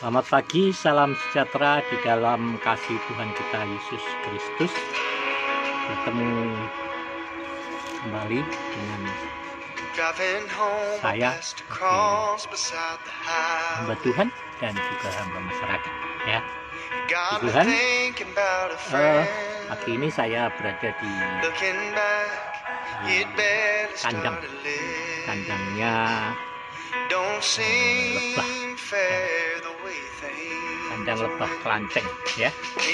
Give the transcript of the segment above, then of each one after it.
Selamat pagi, salam sejahtera di dalam kasih Tuhan kita Yesus Kristus. Bertemu kembali dengan saya hamba Tuhan dan juga hamba masyarakat ya. Tuhan, pagi ini saya berada di kandangnya lebah, kandang lebah kelanceng ya. Di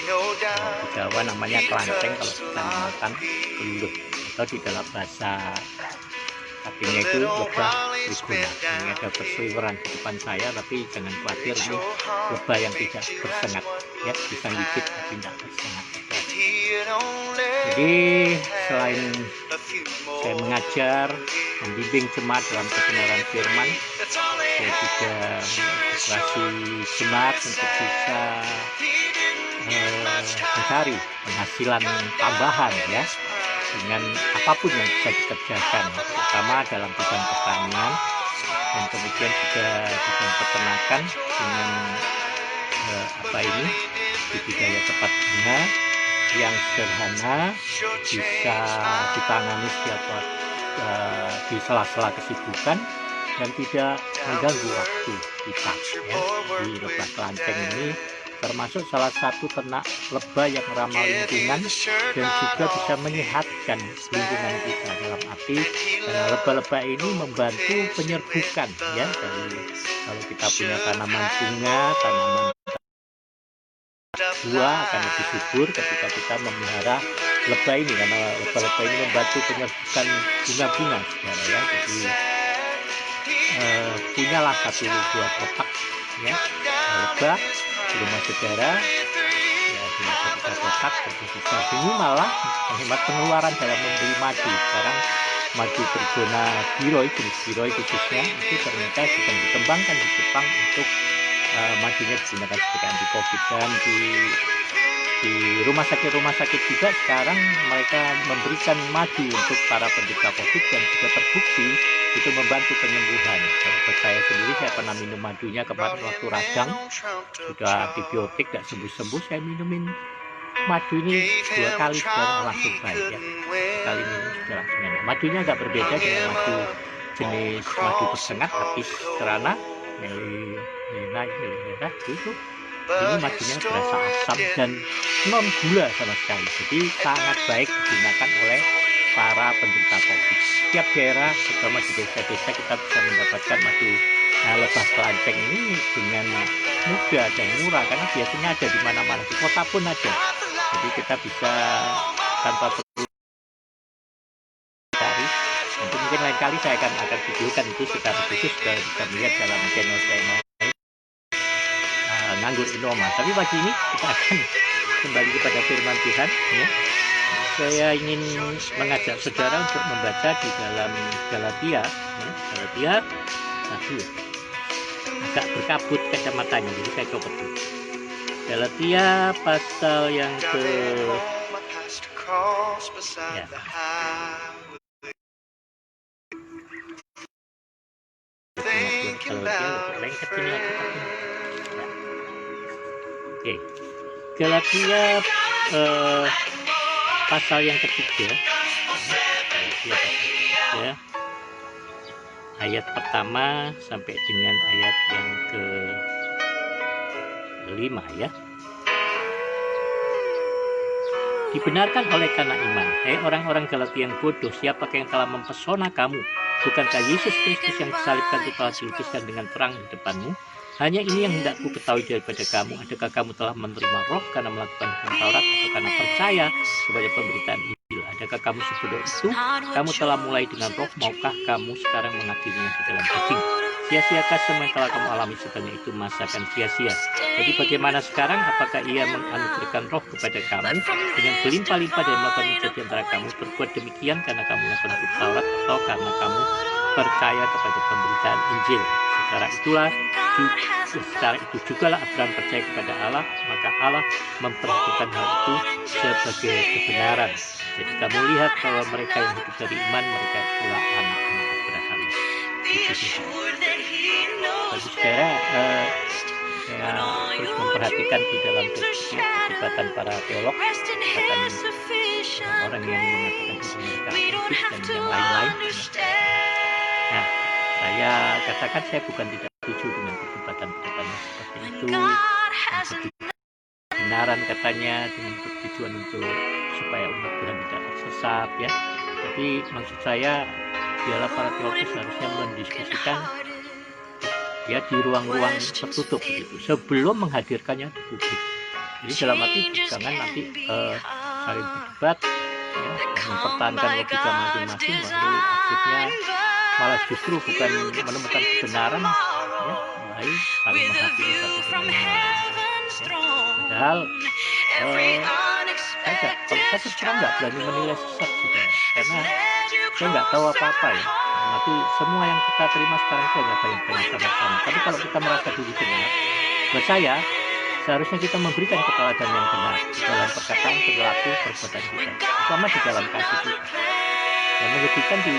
Jawa namanya kelanceng, kalau di Kalimantan gelut, atau di dalam bahasa artinya itu lebah trigona. Ini ada berseliweran di depan saya, tapi jangan khawatir, ini lebah yang tidak bersengat ya, bisa gigit tapi tidak bersengat. Jadi selain saya mengajar, membimbing jemaat dalam kebenaran firman, saya juga mengedukasi jemaat untuk bisa mencari penghasilan tambahan ya, dengan apapun yang bisa dikerjakan, terutama dalam bidang pertanian dan kemudian juga bidang peternakan dengan budidaya tepat guna yang sederhana, bisa ditangani setiap di sela-sela kesibukan dan tidak mengganggu waktu kita ya. Di lebah kelanceng ini termasuk salah satu ternak lebah yang ramah lingkungan dan juga bisa menyehatkan lingkungan kita, dalam arti lebah-lebah ini membantu penyerbukan ya. Dari kalau kita punya tanaman bunga, tanaman buah akan lebih subur ketika kita memelihara lebah ini, karena lebah-lebah ini membantu penyerbukan bunga-bunga saudara ya. Jadi punyalah satu buah kotak ya lebah di rumah saudara ya, dengan satu kotak bisa ini malah menghemat pengeluaran dalam membeli madu. Sekarang madu trigona biroi, jenis biroi khususnya, itu ternyata sedang dikembangkan di Jepang untuk madunya digunakan sebagai anti COVID, dan di rumah sakit juga sekarang mereka memberikan madu untuk para penderita COVID, dan juga terbukti itu membantu penyembuhan. Kalau buat saya sendiri, saya pernah minum madunya kemarin waktu radang, sudah antibiotik gak sembuh-sembuh, saya minumin madu ini 2 kali sudah langsung baik ya. Kali minum sudah langsung enak. Madunya agak berbeda dengan madu jenis madu bersengat habis kerana Lena itu. Ini madunya berasa asam dan non gula sama sekali, jadi sangat baik digunakan oleh para penderita COVID. Setiap daerah, terutama di desa-desa, kita bisa mendapatkan madu lebah kelanceng ini dengan mudah dan murah, karena biasanya ada di mana-mana, di kota pun ada. Jadi kita bisa tanpa perlu cari. Nanti mungkin lain kali saya akan videokan itu secara khusus, dan bisa melihat dalam channel saya Nganggur Inoma. Tapi pagi ini kita akan kembali kepada firman Tuhan ya. Saya ingin mengajak saudara untuk membaca di dalam Galatia ya. Galatia 1 agak berkabut kacamatanya, jadi saya coba dulu. Galatia pasal yang ke ya. Oke, Galatia pasal yang ketiga ya, ayat pertama sampai dengan ayat yang ke-5 ya. Dibenarkan oleh karena iman, hai orang-orang Galatia yang bodoh, siapakah yang telah mempesona kamu? Bukankah Yesus Kristus yang disalibkan itu telah dilukiskan dengan terang di depanmu? Hanya ini yang hendak ku ketahui daripada kamu, adakah kamu telah menerima roh karena melakukan hukum Taurat, atau karena percaya kepada pemberitaan Injil? Adakah kamu sebodoh itu? Kamu telah mulai dengan roh, maukah kamu sekarang mengakhirinya di dalam daging? Sia-siakah semua yang telah kamu alami sebelumnya itu masakan sia-sia? Jadi bagaimana sekarang? Apakah ia menganugerahkan roh kepada kamu dengan berlimpah-limpah dan melakukan mujizat di antara kamu? Berbuat demikian karena kamu melakukan hukum Taurat, atau karena kamu percaya kepada pemberitaan Injil? Secara itu jugalah Abraham percaya kepada Allah, maka Allah memperhitungkan hal itu sebagai kebenaran. Jadi kamu lihat bahwa mereka yang hidup dari iman, mereka itulah anak-anak Abraham. Bagi saudara, saya perhatikan di dalam Facebook perdebatan para teolog, bahkan orang yang mengatakan mereka ateis dan yang lain-lain. Nah, saya katakan saya bukan tidak setuju dengan perdebatan-perdebatan seperti itu. Kebenaran katanya dengan tujuan untuk supaya umat Tuhan tidak tersesat, ya. Tapi maksud saya biarlah para teolog seharusnya mendiskusikan ya di ruang-ruang tertutup gitu, sebelum menghadirkannya di publik. Jadi dalam arti jangan nanti saling berdebat, ya, mempertahankan logika masing-masing, lalu akhirnya malah justru bukan menemukan kebenaran, ya, mulai saling menghakimi satu sama lain. Ya. Padahal saya terus terang nggak berani menilai sesat juga, karena saya nggak tahu apa-apa ya. Tapi semua yang kita terima sekarang itu hanya bayang-bayang sama-sama. Tapi kalau kita merasa diri benar, buat saya seharusnya kita memberikan keteladanan yang benar di dalam perkataan, perilaku, perbuatan kita, terutama di dalam kasih kita. Yang menyedihkan di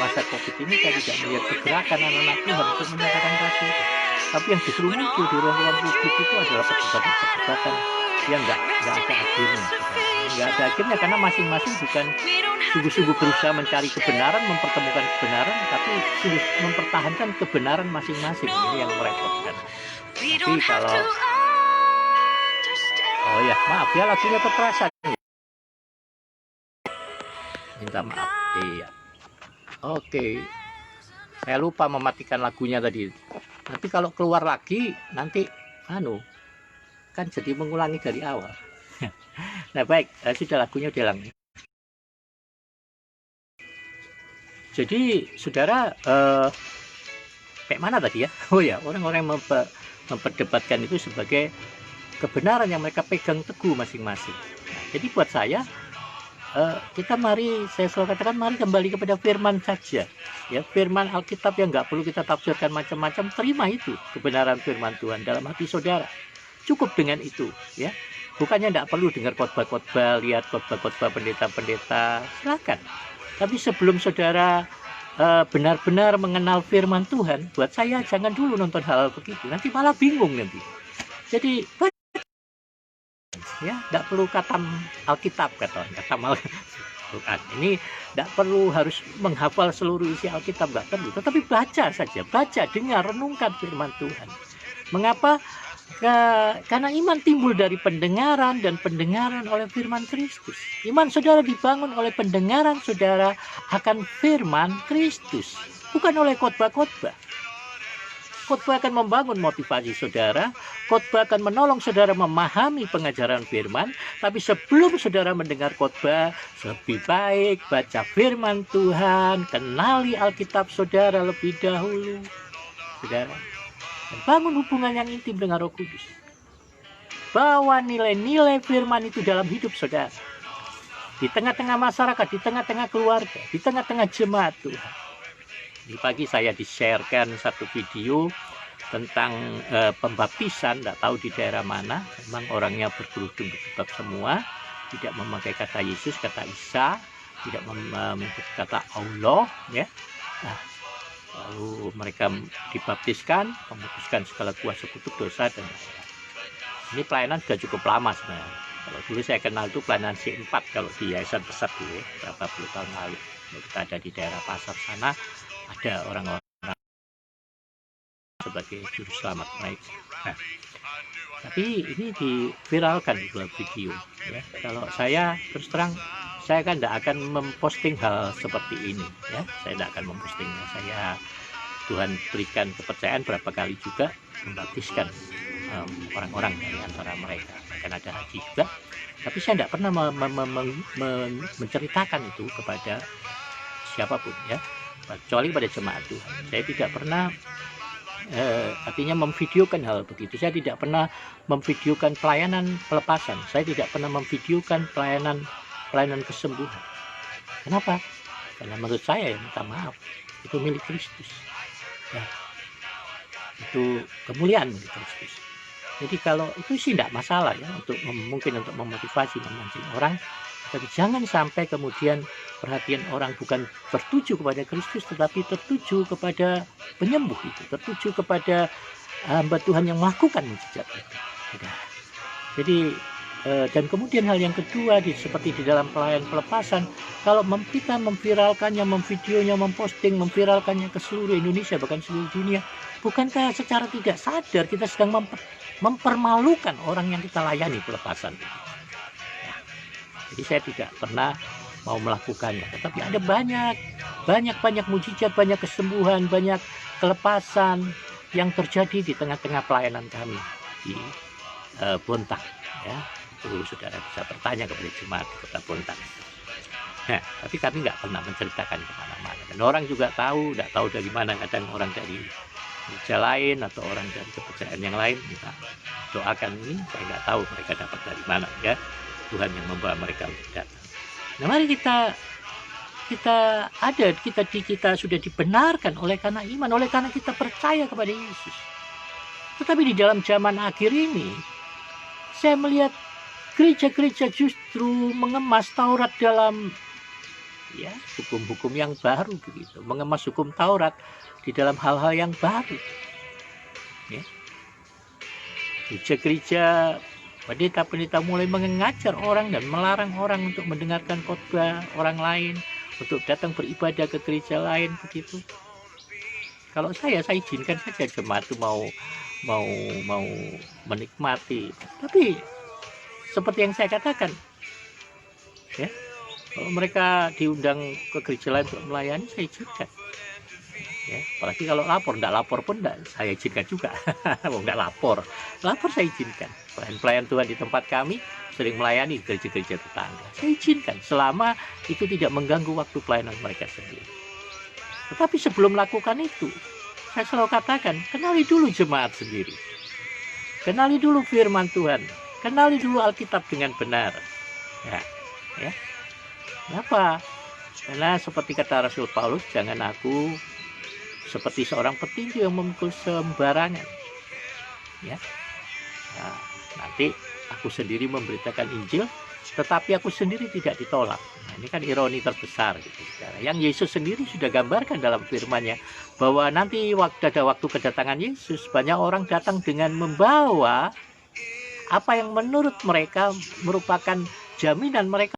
masa COVID ini saya tidak melihat pergerakan anak-anak Tuhan untuk menyatakan kasih. Tapi yang justru muncul di ruang-ruang publik itu adalah perdebatan-perdebatan yang nggak ada akhirnya. Nggak ada akhirnya karena masing-masing bukan sungguh-sungguh berusaha mencari kebenaran, mempertemukan kebenaran, tapi sungguh mempertahankan kebenaran masing-masing. Ini yang merepotkan. Tapi kalau maaf ya, lagunya kekerasan. Minta maaf. Iya. Oke. Saya lupa mematikan lagunya tadi. Nanti kalau keluar lagi nanti kan jadi mengulangi dari awal. Nah, baik, sudah lagunya udah hilang. Jadi saudara kayak mana tadi ya? Oh ya, orang-orang memperdebatkan itu sebagai kebenaran yang mereka pegang teguh masing-masing. Nah, jadi buat saya saya selalu katakan mari kembali kepada firman saja, ya, firman Alkitab yang nggak perlu kita tafsirkan macam-macam. Terima itu kebenaran firman Tuhan dalam hati saudara, cukup dengan itu, ya. Bukannya tidak perlu dengar khotbah-khotbah, lihat khotbah-khotbah pendeta-pendeta, silakan. Tapi sebelum saudara benar-benar mengenal firman Tuhan, buat saya jangan dulu nonton hal begitu, nanti malah bingung nanti. Jadi ya, tidak perlu katam Alkitab, katam Al-Quran. Ini tidak perlu harus menghafal seluruh isi Alkitab, nggak perlu. Tetapi baca saja, baca, dengar, renungkan firman Tuhan. Mengapa? Karena iman timbul dari pendengaran, dan pendengaran oleh firman Kristus. Iman saudara dibangun oleh pendengaran saudara akan firman Kristus, bukan oleh khotbah-khotbah. Khotbah akan membangun motivasi saudara, khotbah akan menolong saudara memahami pengajaran firman, tapi sebelum saudara mendengar khotbah, lebih baik baca firman Tuhan, kenali Alkitab saudara lebih dahulu. Saudara, bangun hubungan yang intim dengan Roh Kudus. Bawa nilai-nilai firman itu dalam hidup saudara. Di tengah-tengah masyarakat, di tengah-tengah keluarga, di tengah-tengah jemaat Tuhan. Di pagi saya di-sharekan satu video tentang pembaptisan, tidak tahu di daerah mana. Memang orangnya berkerudung berjilbab semua, tidak memakai kata Yesus, kata Isa, tidak memakai kata Allah, ya. Nah, lalu mereka dibaptiskan, memutuskan segala kuasa kutuk dosa dan ini pelayanan sudah cukup lama sebenarnya. Kalau dulu saya kenal itu pelayanan C4 kalau di Yayasan Pesat dulu, ya, berapa puluh tahun lalu. Kalau kita ada di daerah pasar sana, ada orang-orang sebagai juru selamat mereka. Nah, tapi ini diviralkan di dalam video, ya. Kalau saya terus terang, saya kan tidak akan memposting hal seperti ini, ya. Saya tidak akan mempostingnya. Tuhan berikan kepercayaan berapa kali juga membaptiskan orang-orang dari antara mereka, bahkan ada haji juga. Tapi saya tidak pernah menceritakan itu kepada siapapun, ya, kecuali pada jemaat Tuhan. Saya tidak pernah artinya memvideokan hal begitu. Saya tidak pernah memvideokan pelayanan pelepasan. Saya tidak pernah memvideokan pelayanan kesembuhan. Kenapa? Karena menurut saya, minta maaf, itu milik Kristus, ya. Itu kemuliaan milik Kristus. Jadi kalau itu sih tidak masalah, ya, mungkin untuk memotivasi, memancing orang. Tapi jangan sampai kemudian perhatian orang bukan tertuju kepada Kristus, tetapi tertuju kepada penyembuh itu, tertuju kepada hamba Tuhan yang melakukan mujizat itu. Nah, jadi dan kemudian hal yang kedua, seperti di dalam pelayanan pelepasan, kalau kita memviralkannya, memvideonya, memposting, memviralkannya ke seluruh Indonesia, bahkan seluruh dunia, bukankah secara tidak sadar kita sedang mempermalukan orang yang kita layani pelepasan? Ya, jadi saya tidak pernah mau melakukannya, tetapi ada banyak mujizat, banyak kesembuhan, banyak kelepasan yang terjadi di tengah-tengah pelayanan kami di Bontang, ya. Saudara bisa bertanya kepada jemaat di Kota Bontang. Nah, tapi kami nggak pernah menceritakan kemana-mana. Dan orang juga nggak tahu dari mana. Kadang orang dari gereja lain atau orang dari kepercayaan yang lain minta doakan ini, saya nggak tahu mereka dapat dari mana, ya. Tuhan yang membawa mereka untuk datang. Nah, mari kita sudah dibenarkan oleh karena iman, oleh karena kita percaya kepada Yesus. Tetapi di dalam zaman akhir ini, saya melihat gereja-gereja justru mengemas Taurat dalam hukum-hukum yang baru begitu, mengemas hukum Taurat di dalam hal-hal yang baru. Ya. Gereja-gereja, pendeta-pendeta mulai mengajar orang dan melarang orang untuk mendengarkan khotbah orang lain, untuk datang beribadah ke gereja lain begitu. Kalau saya izinkan saja jemaat itu mau menikmati, tapi seperti yang saya katakan, ya, kalau mereka diundang ke gereja lain untuk melayani, saya izinkan. Ya, apalagi kalau nggak lapor pun saya izinkan juga. Nggak lapor saya izinkan. Pelayan Tuhan di tempat kami sering melayani gereja-gereja tetangga. Saya izinkan selama itu tidak mengganggu waktu pelayanan mereka sendiri. Tetapi sebelum melakukan itu, saya selalu katakan, kenali dulu jemaat sendiri. Kenali dulu firman Tuhan. Kenali dulu Alkitab dengan benar. Ya. Kenapa? Karena seperti kata Rasul Paulus, jangan aku seperti seorang petinju yang memikul sembarangan. Ya. Nah, nanti aku sendiri memberitakan Injil, tetapi aku sendiri tidak ditolak. Nah, ini kan ironi terbesar gitu, saudara. Yang Yesus sendiri sudah gambarkan dalam firman-Nya bahwa nanti ada waktu kedatangan Yesus, banyak orang datang dengan membawa apa yang menurut mereka merupakan jaminan mereka.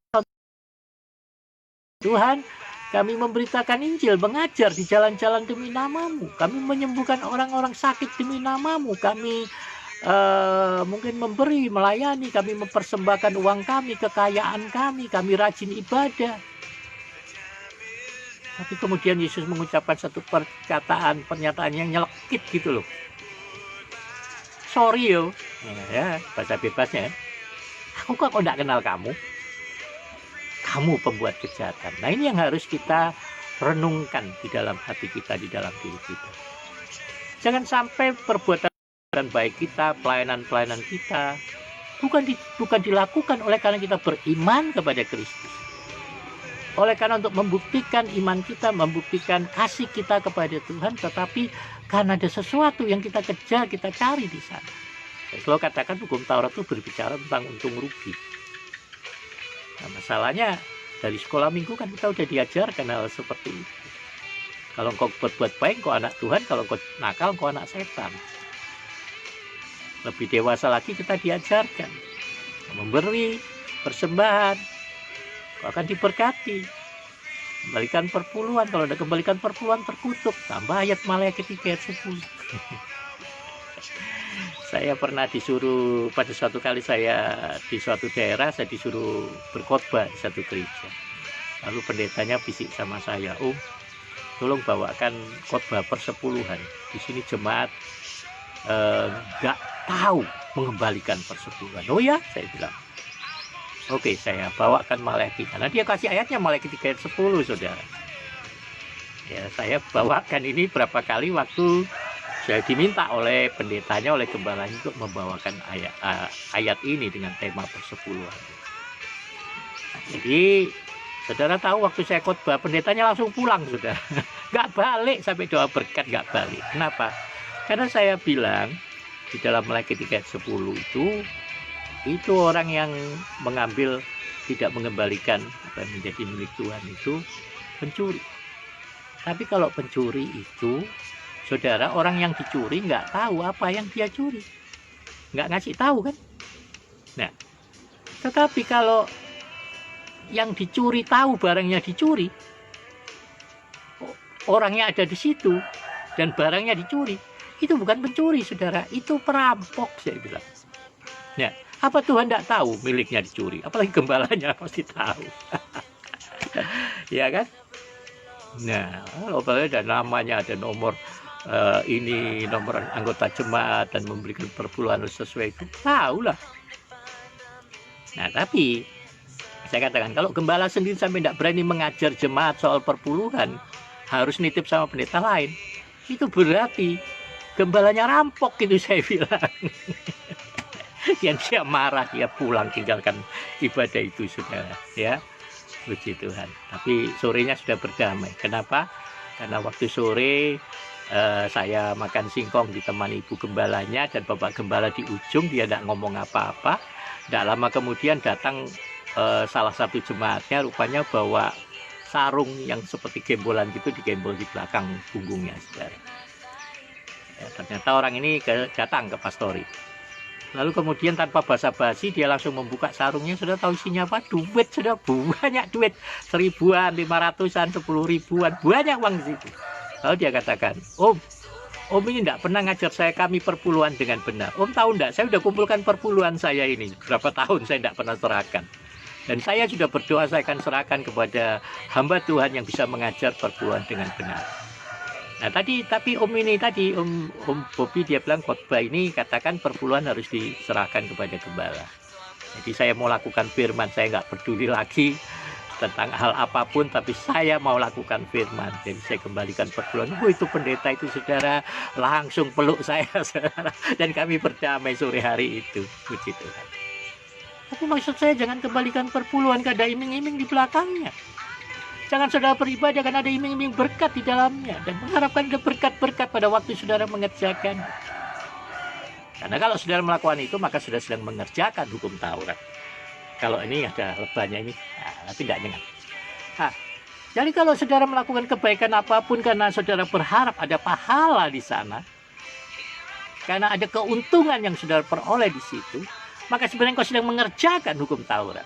Tuhan, kami memberitakan Injil, mengajar di jalan-jalan demi nama-Mu. Kami menyembuhkan orang-orang sakit demi nama-Mu. Kami mungkin melayani, kami mempersembahkan uang kami, kekayaan kami rajin ibadah. Tapi kemudian Yesus mengucapkan satu pernyataan yang nyelekit gitu loh. Sorry yo, ya, bahasa bebasnya. Aku kok tidak kenal kamu. Kamu pembuat kejahatan. Nah, ini yang harus kita renungkan di dalam hati kita, di dalam diri kita. Jangan sampai perbuatan baik kita, pelayanan kita bukan dilakukan oleh karena kita beriman kepada Kristus. Oleh karena untuk membuktikan iman kita, membuktikan kasih kita kepada Tuhan, tetapi karena ada sesuatu yang kita kejar, kita cari di sana. Saya selalu katakan hukum Taurat itu berbicara tentang untung rugi. Nah, masalahnya dari sekolah minggu kan kita udah diajarkan hal seperti itu. Kalau engkau berbuat baik, engkau anak Tuhan. Kalau engkau nakal, engkau anak setan. Lebih dewasa lagi kita diajarkan memberi persembahan, kau akan diberkati. Kembalikan perpuluhan, kalau ada kembalikan perpuluhan terkutuk. Tambah ayat Maleakhi 3 ayat 10. Saya pernah disuruh, pada suatu kali saya di suatu daerah, saya disuruh berkhotbah di satu gereja. Lalu pendetanya bisik sama saya, tolong bawakan khotbah persepuluhan. Di sini jemaat nggak tahu mengembalikan persepuluhan. Oh ya, saya bilang. Oke, saya bawakan Maleakhi. Karena dia kasih ayatnya Maleakhi 3 ayat 10, saudara. Ya, saya bawakan ini berapa kali waktu saya diminta oleh pendetanya, oleh gembalanya untuk membawakan ayat ini dengan tema persepuluhan. Jadi, saudara tahu waktu saya khotbah, pendetanya langsung pulang, saudara. Nggak balik sampai doa berkat, nggak balik. Kenapa? Karena saya bilang di dalam Maleakhi 3 ayat 10 itu orang yang mengambil, tidak mengembalikan apa yang menjadi milik Tuhan itu pencuri. Tapi kalau pencuri itu, saudara, orang yang dicuri nggak tahu apa yang dia curi, nggak ngasih tahu kan. Nah, tetapi kalau yang dicuri tahu barangnya dicuri, orangnya ada di situ dan barangnya dicuri, itu bukan pencuri, saudara, itu perampok, saya bilang. Nah, apa Tuhan tidak tahu miliknya dicuri? Apalagi gembalanya pasti tahu. Ya kan? Nah, kalau ada namanya, ada nomor ini, nomor anggota jemaat dan memberikan perpuluhan sesuai itu, tahu lah. Nah, tapi saya katakan, kalau gembala sendiri sampai tidak berani mengajar jemaat soal perpuluhan, harus nitip sama pendeta lain, itu berarti gembalanya rampok, gitu saya bilang. Yang dia marah, dia pulang, tinggalkan ibadah itu, saudara. Ya, puji Tuhan. Tapi sorenya sudah berdamai. Kenapa? Karena waktu sore saya makan singkong ditemani ibu gembalanya dan bapak gembala di ujung, dia tidak ngomong apa-apa. Tidak lama kemudian datang salah satu jemaatnya, rupanya bawa sarung yang seperti gembolan gitu, digembol di belakang punggungnya, saudara. Ya, ternyata orang ini datang ke pastori. Lalu kemudian tanpa basa-basi dia langsung membuka sarungnya. Sudah tahu isinya apa? Duit, sudah banyak duit, 1000-an, 500-an, 10.000-an, banyak uang di situ. Lalu dia katakan, Om ini tidak pernah ngajar kami perpuluhan dengan benar. Om tahu tidak, saya sudah kumpulkan perpuluhan saya ini berapa tahun saya tidak pernah serahkan. Dan saya sudah berdoa saya akan serahkan kepada hamba Tuhan yang bisa mengajar perpuluhan dengan benar. Nah tapi Om ini tadi, Om Bobi, dia bilang khotbah ini katakan perpuluhan harus diserahkan kepada gembala. Jadi saya mau lakukan firman, saya nggak peduli lagi tentang hal apapun, tapi saya mau lakukan firman. Jadi saya kembalikan perpuluhan. Itu pendeta itu, saudara, langsung peluk saya, saudara, dan kami berdamai sore hari itu, puji Tuhan. Tapi maksud saya jangan kembalikan perpuluhan ke ada iming-iming di belakangnya. Jangan saudara beribadah kan ada iming-iming berkat di dalamnya dan mengharapkan ada berkat-berkat pada waktu saudara mengerjakan. Karena kalau saudara melakukan itu, maka saudara sedang mengerjakan hukum Taurat. Kalau ini ada lebahnya ini, tapi tidak ingat. Jadi kalau saudara melakukan kebaikan apapun karena saudara berharap ada pahala di sana, karena ada keuntungan yang saudara peroleh di situ, maka sebenarnya kau sedang mengerjakan hukum Taurat.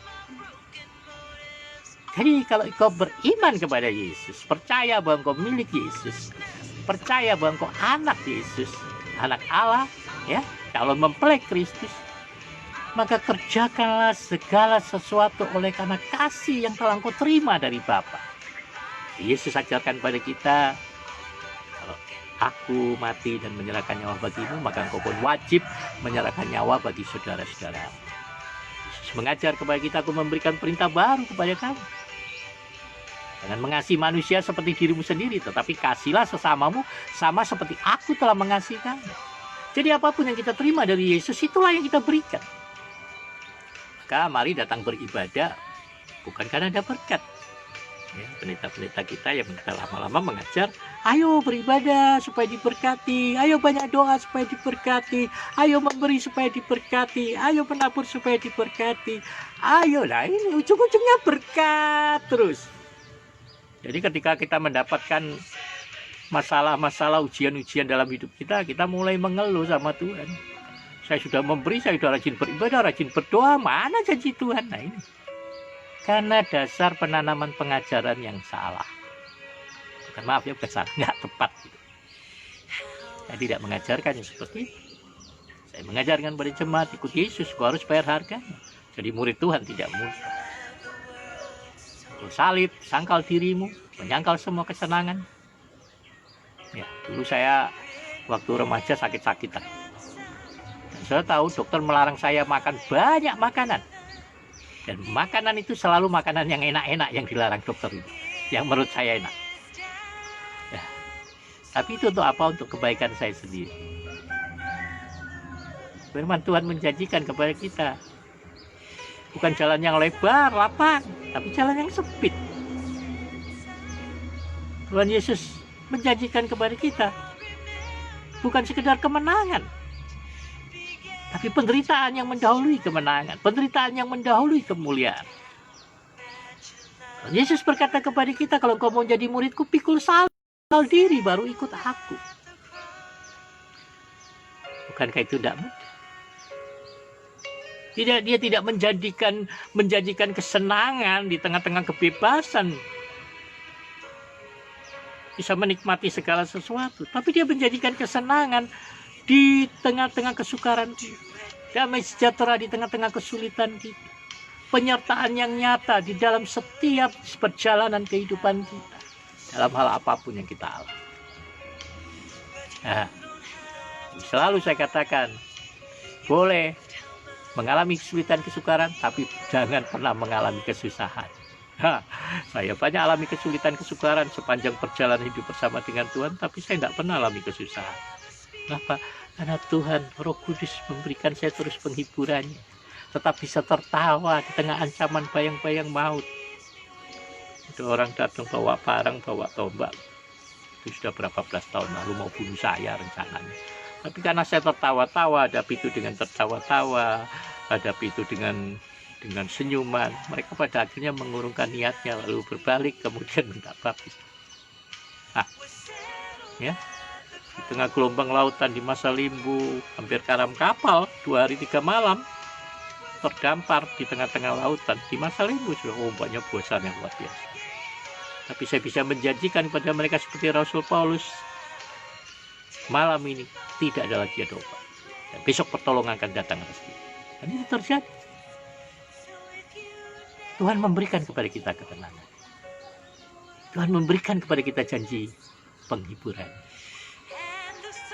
Jadi kalau kau beriman kepada Yesus, percaya bahwa kau milik Yesus, percaya bahwa kau anak Yesus, anak Allah, ya, calon mempelai Kristus, maka kerjakanlah segala sesuatu oleh karena kasih yang telah kau terima dari Bapa. Yesus ajarkan pada kita, kalau aku mati dan menyerahkan nyawa bagimu, maka engkau pun wajib menyerahkan nyawa bagi saudara-saudara. Yesus mengajar kepada kita, aku memberikan perintah baru kepada kamu. Jangan mengasihi manusia seperti dirimu sendiri, tetapi kasihlah sesamamu sama seperti aku telah mengasihi kamu. Jadi apapun yang kita terima dari Yesus, itulah yang kita berikan. Maka mari datang beribadah bukan karena ada berkat. Ya, pendeta-pendeta kita yang kita lama-lama mengajar, ayo beribadah supaya diberkati, ayo banyak doa supaya diberkati, ayo memberi supaya diberkati, ayo menabur supaya diberkati, ayo lah, ini ujung-ujungnya berkat terus. Jadi ketika kita mendapatkan masalah-masalah, ujian-ujian dalam hidup kita, kita mulai mengeluh sama Tuhan. Saya sudah memberi, saya sudah rajin beribadah, rajin berdoa, mana janji Tuhan? Nah ini, karena dasar penanaman pengajaran yang salah. Bukan, maaf ya, bukan salah, nggak tepat. Gitu. Saya tidak mengajarkan yang seperti itu. Saya mengajarkan pada jemaat, ikut Yesus, kau harus bayar harganya. Jadi murid Tuhan tidak mudah. Kau salib, sangkal dirimu, menyangkal semua kesenangan. Ya, dulu saya waktu remaja sakit-sakitan. Saya tahu dokter melarang saya makan banyak makanan. Dan makanan itu selalu makanan yang enak-enak yang dilarang dokter itu. Yang menurut saya enak. Ya. Tapi itu untuk apa? Untuk kebaikan saya sendiri. Firman Tuhan menjanjikan kepada kita. Bukan jalan yang lebar, lapang. Tapi jalan yang sempit. Tuhan Yesus menjanjikan kepada kita. Bukan sekedar kemenangan. Tapi penderitaan yang mendahului kemenangan, penderitaan yang mendahului kemuliaan. Dan Yesus berkata kepada kita, kalau kau mau jadi muridku, pikul salib diri baru ikut aku. Bukankah itu tidak mudah? Dia tidak menjadikan kesenangan di tengah-tengah kebebasan. Bisa menikmati segala sesuatu, tapi dia menjadikan kesenangan di tengah-tengah kesukaran kita. Damai sejahtera di tengah-tengah kesulitan kita. Penyertaan yang nyata di dalam setiap perjalanan kehidupan kita. Dalam hal apapun yang kita alami. Nah, selalu saya katakan, boleh mengalami kesulitan kesukaran, tapi jangan pernah mengalami kesusahan. Saya banyak alami kesulitan kesukaran sepanjang perjalanan hidup bersama dengan Tuhan, tapi saya tidak pernah alami kesusahan. Kenapa? Karena Tuhan Roh Kudus memberikan saya terus penghiburannya, tetap bisa tertawa di tengah ancaman bayang-bayang maut. Ada orang datang bawa parang, bawa tombak, itu sudah berapa belas tahun lalu mau bunuh saya rencananya. Tapi karena saya tertawa-tawa, hadapi itu dengan tertawa-tawa, hadapi itu dengan senyuman, mereka pada akhirnya mengurungkan niatnya, lalu berbalik, kemudian minta baptis. Nah, ya, di tengah gelombang lautan di masa limbu, hampir karam kapal, 2 hari 3 malam, terdampar di tengah-tengah lautan, di masa limbu, sudah ombaknya bosan yang luar biasa. Tapi saya bisa menjanjikan kepada mereka seperti Rasul Paulus, malam ini tidak ada lagi obat. Dan besok pertolongan akan datang atas kita. Dan itu terjadi. Tuhan memberikan kepada kita ketenangan. Tuhan memberikan kepada kita janji penghiburan.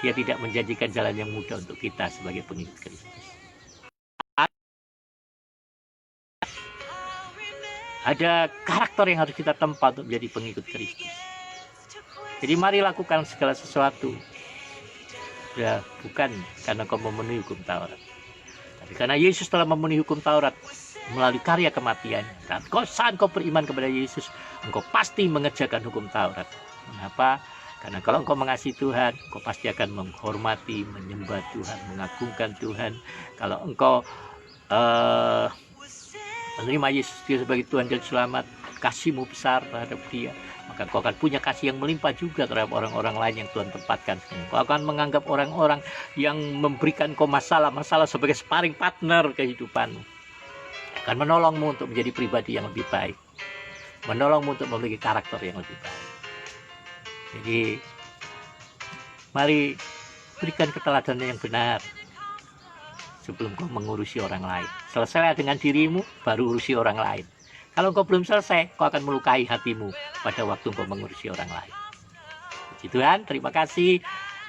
Dia tidak menjanjikan jalan yang mudah untuk kita sebagai pengikut Kristus. Ada karakter yang harus kita tempat untuk menjadi pengikut Kristus. Jadi mari lakukan segala sesuatu. Ya, bukan karena kau memenuhi hukum Taurat, tapi karena Yesus telah memenuhi hukum Taurat melalui karya kematian. Dan saat kau beriman kepada Yesus, engkau pasti mengerjakan hukum Taurat. Mengapa? Karena kalau engkau mengasihi Tuhan, engkau pasti akan menghormati, menyembah Tuhan, mengagungkan Tuhan. Kalau engkau menerima Yesus sebagai Tuhan dan Selamat, kasihmu besar terhadap Dia, maka kau akan punya kasih yang melimpah juga terhadap orang-orang lain yang Tuhan tempatkan. Kau akan menganggap orang-orang yang memberikan kau masalah-masalah sebagai sparring partner kehidupanmu. Akan menolongmu untuk menjadi pribadi yang lebih baik. Menolongmu untuk memiliki karakter yang lebih baik. Jadi, mari berikan keteladanan yang benar sebelum kau mengurusi orang lain. Selesailah dengan dirimu, baru urusi orang lain. Kalau engkau belum selesai, kau akan melukai hatimu pada waktu engkau mengurusi orang lain. Puji Tuhan, terima kasih.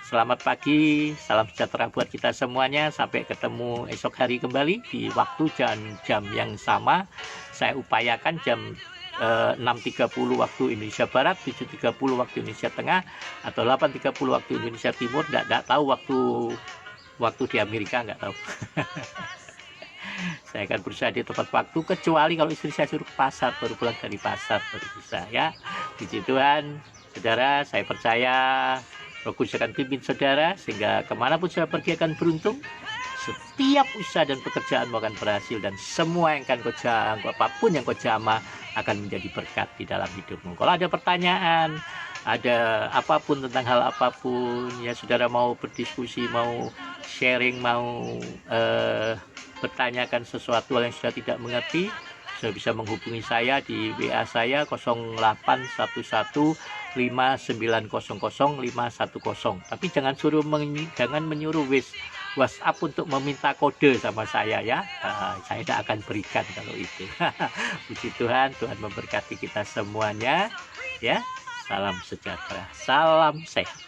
Selamat pagi, salam sejahtera buat kita semuanya. Sampai ketemu esok hari kembali di waktu dan jam yang sama. Saya upayakan jam 6.30 waktu Indonesia Barat, 7.30 waktu Indonesia Tengah, atau 8.30 waktu Indonesia Timur. Tidak tahu waktu di Amerika, nggak tahu. Saya akan berusaha di tempat waktu, kecuali kalau istri saya suruh ke pasar, baru pulang dari pasar baru bisa, ya. Puji Tuhan, saudara, saya percaya Roh Kudus akan pimpin saudara sehingga kemanapun saudara pergi akan beruntung. Setiap usaha dan pekerjaanmu akan berhasil, dan semua yang akan kau jamah, apapun yang kau jamah akan menjadi berkat di dalam hidupmu. Kalau ada pertanyaan, ada apapun tentang hal apapun, ya saudara mau berdiskusi, mau sharing, mau bertanyakan sesuatu yang sudah tidak mengerti, sudah bisa menghubungi saya di WA saya 081159000510. Tapi jangan menyuruh WhatsApp untuk meminta kode sama saya, ya. Saya tidak akan berikan kalau itu. Puji Tuhan, Tuhan memberkati kita semuanya, ya. Salam sejahtera, salam sehat.